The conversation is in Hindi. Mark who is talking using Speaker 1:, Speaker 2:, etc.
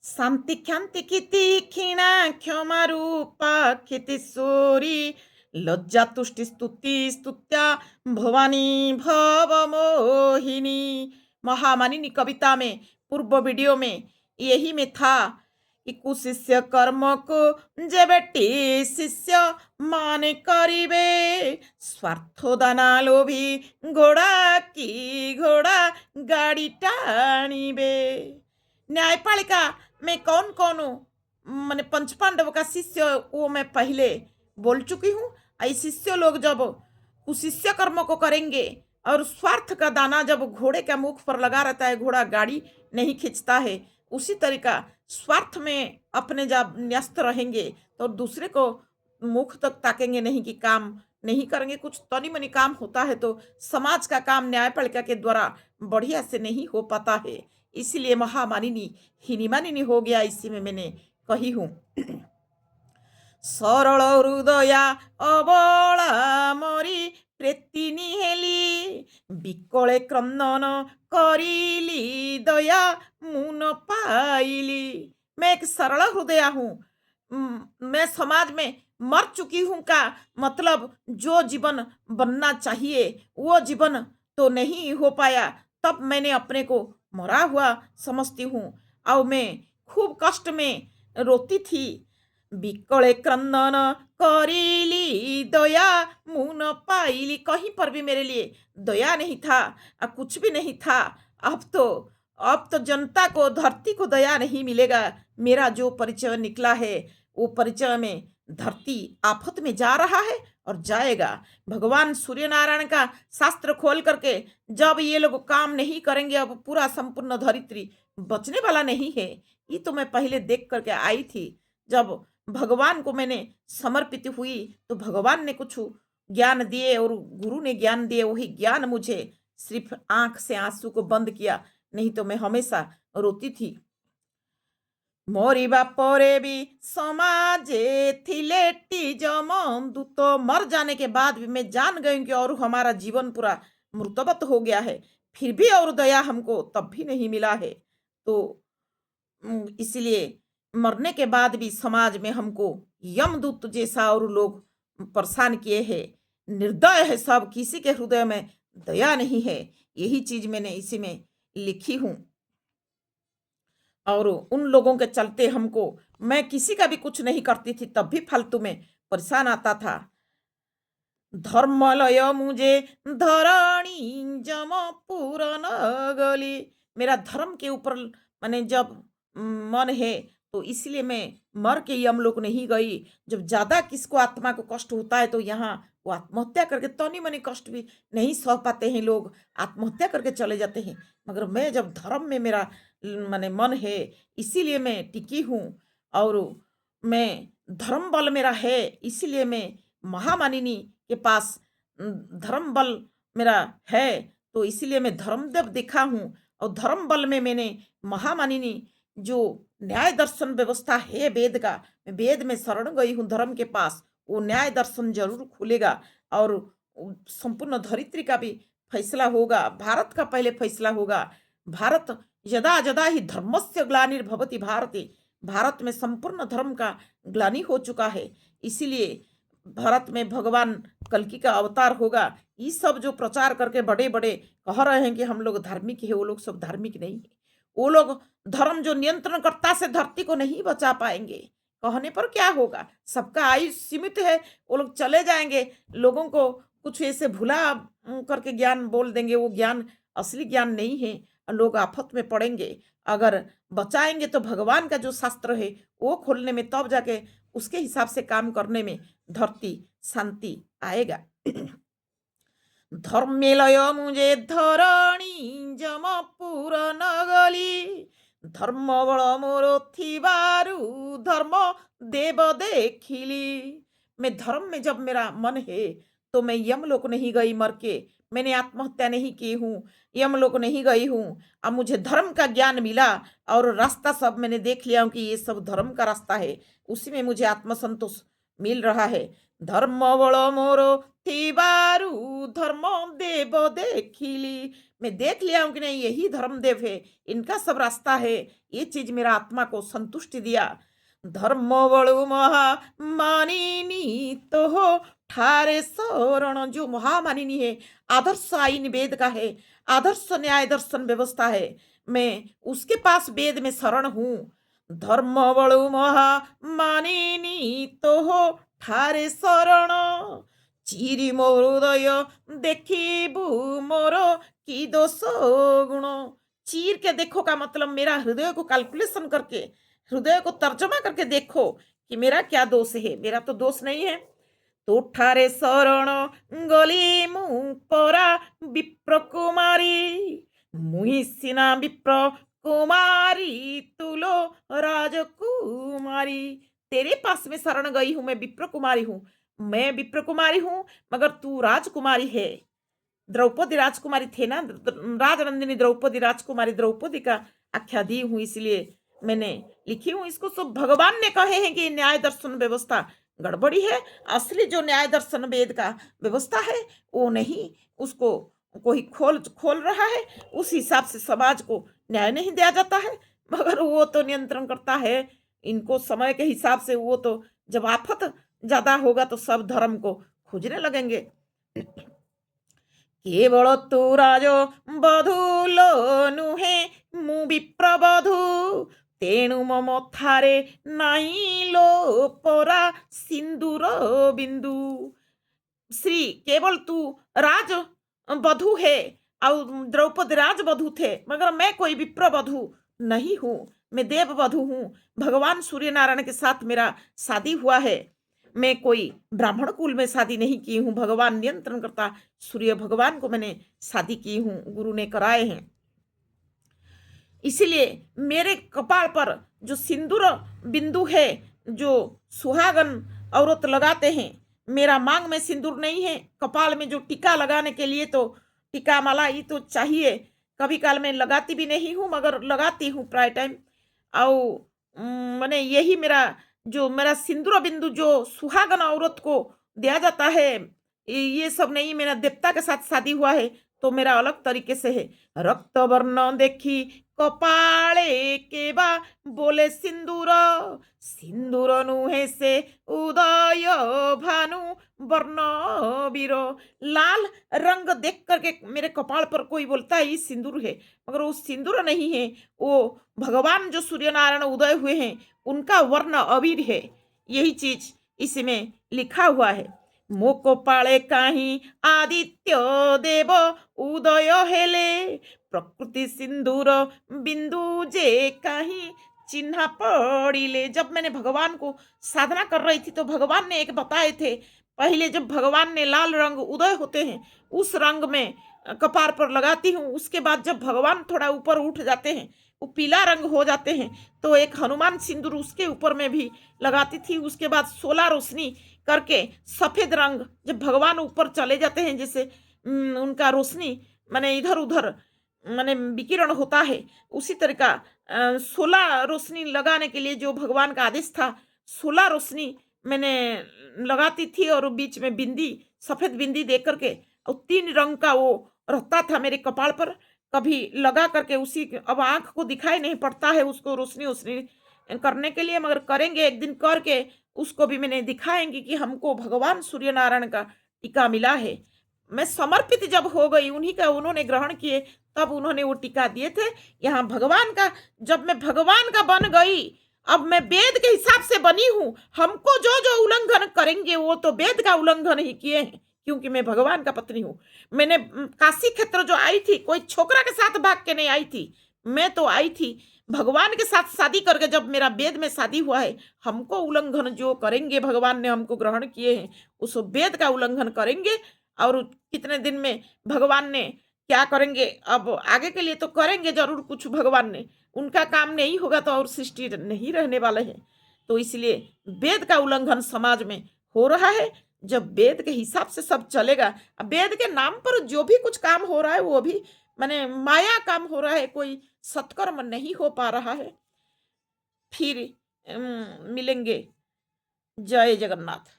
Speaker 1: शांति ख्याति की तीखिणा क्षमा रूपा क्षितिशूरी लज्जा तुष्टि स्तुति स्तुत्या भवानी भव मोहिनी। महामानिनी कविता में पूर्व वीडियो में यही में था कि कुशिष्य कर्म को जेबेटी शिष्य माने करिबे स्वार्थ दाना लोभी घोड़ा की घोड़ा गाड़ी टाणिबे। न्यायपालिका मैं कौन कौन हूँ मैंने पंचपांडव का शिष्य वो मैं पहले बोल चुकी हूँ। ऐसे शिष्य लोग जब कुशिष्य कर्म को करेंगे और स्वार्थ का दाना जब घोड़े का मुख पर लगा रहता है, घोड़ा गाड़ी नहीं खींचता है, उसी तरीका स्वार्थ में अपने जब न्यस्त रहेंगे तो दूसरे को मुख तक ताकेंगे नहीं कि काम नहीं करेंगे। कुछ तनी मनी काम होता है तो समाज का काम न्यायपालिका के द्वारा बढ़िया से नहीं हो पाता है। इसलिए महामानिनी हिनिमानिनी हो गया, इसी में मैंने कही हूँ। सरल हृदया अबला मरी प्रेतिनी हेली विकले क्रंदन करिली दया मुन पाइली। मैं एक सरल हृदया हूँ। मैं समाज में मर चुकी हूँ का मतलब जो जीवन बनना चाहिए वो जीवन तो नहीं हो पाया, तब मैंने अपने को मरा हुआ समझती हूँ और मैं खूब कष्ट में रोती थी। बिकले क्रंदन करीली दया मुन पाइली, कहीं पर भी मेरे लिए दया नहीं था, कुछ भी नहीं था। अब तो जनता को धरती को दया नहीं मिलेगा। मेरा जो परिचय निकला है वो परिचय में धरती आफत में जा रहा है और जाएगा। भगवान सूर्य नारायण का शास्त्र खोल करके जब ये लोग काम नहीं करेंगे, अब पूरा संपूर्ण धरित्री बचने वाला नहीं है। ये तो मैं पहले देख करके आई थी। जब भगवान को मैंने समर्पित हुई तो भगवान ने कुछ ज्ञान दिए और गुरु ने ज्ञान दिए, वही ज्ञान मुझे सिर्फ आंख से आंसू को बंद किया, नहीं तो मैं हमेशा रोती थी। मरिबा परे भी समाजे थिले टीजम दूत, मर जाने के बाद भी मैं जान गई कि और हमारा जीवन पूरा मृतवत हो गया है, फिर भी और दया हमको तब भी नहीं मिला है। तो इसलिए मरने के बाद भी समाज में हमको यमदूत जैसा और लोग परेशान किए हैं। निर्दय है सब, किसी के हृदय में दया नहीं है। यही चीज मैंने इसी में लिखी हूँ। और उन लोगों के चलते हमको, मैं किसी का भी कुछ नहीं करती थी तब भी फालतू में परेशान आता था। धर्मलय मुझे धरणी जम पूरन गली, मेरा धर्म के ऊपर मैंने जब मन है तो इसलिए मैं मर के यम लोग नहीं गई। जब ज्यादा किसको आत्मा को कष्ट होता है तो यहाँ वो आत्महत्या करके, तनी मनी कष्ट भी नहीं सह पाते हैं लोग, आत्महत्या करके चले जाते हैं। मगर मैं जब धर्म में मेरा माने मन है, इसीलिए मैं टिकी हूँ। और मैं धर्म बल मेरा है, इसीलिए मैं महामानिनी के पास धर्म बल मेरा है, तो इसीलिए मैं धर्मदेव दिखा हूँ। और धर्म बल में मैंने महामानिनी जो न्याय दर्शन व्यवस्था है वेद का, मैं वेद में शरण गई हूँ धर्म के पास, वो न्याय दर्शन जरूर खुलेगा और संपूर्ण धरित्री का भी फैसला होगा, भारत का पहले फैसला होगा। भारत यदा यदा ही धर्मस्य ग्लानिर्भवति भारते, भारत में संपूर्ण धर्म का ग्लानि हो चुका है। इसीलिए भारत में भगवान कल्कि का अवतार होगा। ये सब जो प्रचार करके बड़े बड़े कह रहे हैं कि हम लोग धार्मिक है, वो लोग सब धार्मिक नहीं है। वो लोग धर्म जो नियंत्रणकर्ता से धरती को नहीं बचा पाएंगे। कहने पर क्या होगा, सबका आयु सीमित है, वो लोग चले जाएंगे। लोगों को कुछ ऐसे भुला करके ज्ञान बोल देंगे, वो ज्ञान असली ज्ञान नहीं है, लोग आफत में पड़ेंगे। अगर बचाएंगे तो भगवान का जो शास्त्र है वो खोलने में, तब जाके उसके हिसाब से काम करने में धरती शांति आएगा। धर्मेलय मुझे धरणी जमपुर नगली, धर्म बल मोर थिबारु धर्म देव देखिली। मैं धर्म में जब मेरा मन है तो मैं यमलोक नहीं गई मर के, मैंने आत्महत्या नहीं की हूँ, यमलोक नहीं गई हूँ। अब मुझे धर्म का ज्ञान मिला और रास्ता सब मैंने देख लिया हूँ कि ये सब धर्म का रास्ता है, उसी में मुझे आत्मसंतोष मिल रहा है। धर्म बल मोर थिबारु धर्म देव देखिली। मैं देख लिया हूं कि नहीं यही धर्मदेव है, इनका सब रास्ता है। ये चीज मेरा आत्मा को संतुष्टि दिया। धर्म बड़ु महामानिनी तो हो ठारे शरण। जो महामानिनी है, आदर्श आईन वेद का है, आदर्श न्याय दर्शन व्यवस्था है, मैं उसके पास वेद में शरण हूँ। धर्म बड़ु महामानिनी तो हो ठारे शरण। चिरी मोर हृदय देखिबू मोर की दोष गुण। चीर के देखो का मतलब मेरा हृदय को कैलकुलेशन करके, हृदय को तर्जमा करके देखो कि मेरा क्या दोष है। मेरा तो दोष नहीं है। तो ठारे शरण गली मु परा विप्र कुमारी। मुहि सिना विप्र कुमारी तुलो राजकुमारी। तेरे पास में शरण गई हूं, मैं विप्र कुमारी हूं। मैं विप्र कुमारी हूं, मगर तू राजकुमारी है। द्रौपदी राजकुमारी थे ना, राजनंदिनी द्रौपदी राजकुमारी, द्रौपदी का आख्या दी हूं, इसलिए मैंने लिखी हूं इसको। सब भगवान ने कहे हैं कि न्याय दर्शन व्यवस्था गड़बड़ी है। असली जो न्याय दर्शन वेद का व्यवस्था है वो नहीं, उसको कोई खोल खोल रहा है। उस हिसाब से समाज को न्याय नहीं दिया जाता है, मगर वो तो नियंत्रण करता है इनको समय के हिसाब से। वो तो जब आफत ज्यादा होगा तो सब धर्म को खोजने लगेंगे। केवल तू राजो बधूलो नुहे मु विप्रबधू। तेणु मम थारे नाई लो परा सिंदूर बिंदु। श्री केवल तू राज बधू है और द्रौपदी राज बधू थे, मगर मैं कोई विप्र बधू नहीं हूं, मैं देव बधू हूं। भगवान सूर्य नारायण के साथ मेरा शादी हुआ है। मैं कोई ब्राह्मण कुल में शादी नहीं की हूं। भगवान नियंत्रण करता सूर्य भगवान को मैंने शादी की हूं, गुरु ने कराए हैं। इसीलिए मेरे कपाल पर जो सिंदूर बिंदु है, जो सुहागन औरत लगाते हैं, मेरा मांग में सिंदूर नहीं है। कपाल में जो टीका लगाने के लिए तो टीका माला ये तो चाहिए। कभी काल में लगाती भी नहीं हूँ, मगर लगाती हूँ प्राय टाइम। और मैंने यही मेरा सिंदूर बिंदु जो सुहागन औरत को दिया जाता है, ये सब नहीं। मेरा देवता के साथ शादी हुआ है तो मेरा अलग तरीके से है। रक्त वर्ण देखी कपाले केबा बोले सिंदूर। सिंदूर नुहे से उदय भानु वर्ण वीरो। लाल रंग देख करके मेरे कपाल पर कोई बोलता है ये सिंदूर है, मगर वो सिंदूर नहीं है। वो भगवान जो सूर्य नारायण उदय हुए हैं उनका वर्ण अबीर है। यही चीज इसमें लिखा हुआ है। मोको पाले काहीं आदित्य देव उदय हेले। प्रकृति सिंदूर बिंदु जे काहीं चिन्ह पड़िले। जब मैंने भगवान को साधना कर रही थी तो भगवान ने एक बताए थे। पहले जब भगवान ने लाल रंग उदय होते हैं उस रंग में कपार पर लगाती हूँ। उसके बाद जब भगवान थोड़ा ऊपर उठ जाते हैं, वो पीला रंग हो जाते हैं, तो एक हनुमान सिंदूर उसके ऊपर में भी लगाती थी। उसके बाद 16 रोशनी करके सफेद रंग जब भगवान ऊपर चले जाते हैं, जैसे उनका रोशनी माने इधर उधर माने विकिरण होता है, उसी तरह का 16 रोशनी लगाने के लिए जो भगवान का आदेश था, 16 रोशनी मैंने लगाती थी। और बीच में बिंदी, सफेद बिंदी दे करके, और 3 रंग का वो रहता था मेरे कपाल पर। कभी लगा करके उसी अब आंख को दिखाई नहीं पड़ता है उसको रोशनी रोशनी करने के लिए, मगर करेंगे एक दिन करके उसको भी मैंने दिखाएंगे कि हमको भगवान सूर्य नारायण का टीका मिला है। मैं समर्पित जब हो गई उन्हीं का, उन्होंने ग्रहण किए तब उन्होंने वो टीका दिए थे। यहाँ भगवान का, जब मैं भगवान का बन गई, अब मैं वेद के हिसाब से बनी हूं। हमको जो जो उल्लंघन करेंगे वो तो वेद का उल्लंघन ही किए हैं, क्योंकि मैं भगवान का पत्नी हूं। मैंने काशी क्षेत्र जो आई थी, कोई छोकरा के साथ भाग के नहीं आई थी। मैं तो आई थी भगवान के साथ शादी करके। जब मेरा वेद में शादी हुआ है, हमको उल्लंघन जो करेंगे, भगवान ने हमको ग्रहण किए हैं, उस वेद का उल्लंघन करेंगे। और कितने दिन में भगवान ने क्या करेंगे, अब आगे के लिए तो करेंगे जरूर कुछ भगवान ने। उनका काम नहीं होगा तो और सृष्टि नहीं रहने वाले हैं। तो इसलिए वेद का उल्लंघन समाज में हो रहा है। जब वेद के हिसाब से सब चलेगा, अब वेद के नाम पर जो भी कुछ काम हो रहा है वो भी माने माया काम हो रहा है, कोई सत्कर्म नहीं हो पा रहा है। फिर मिलेंगे। जय जगन्नाथ।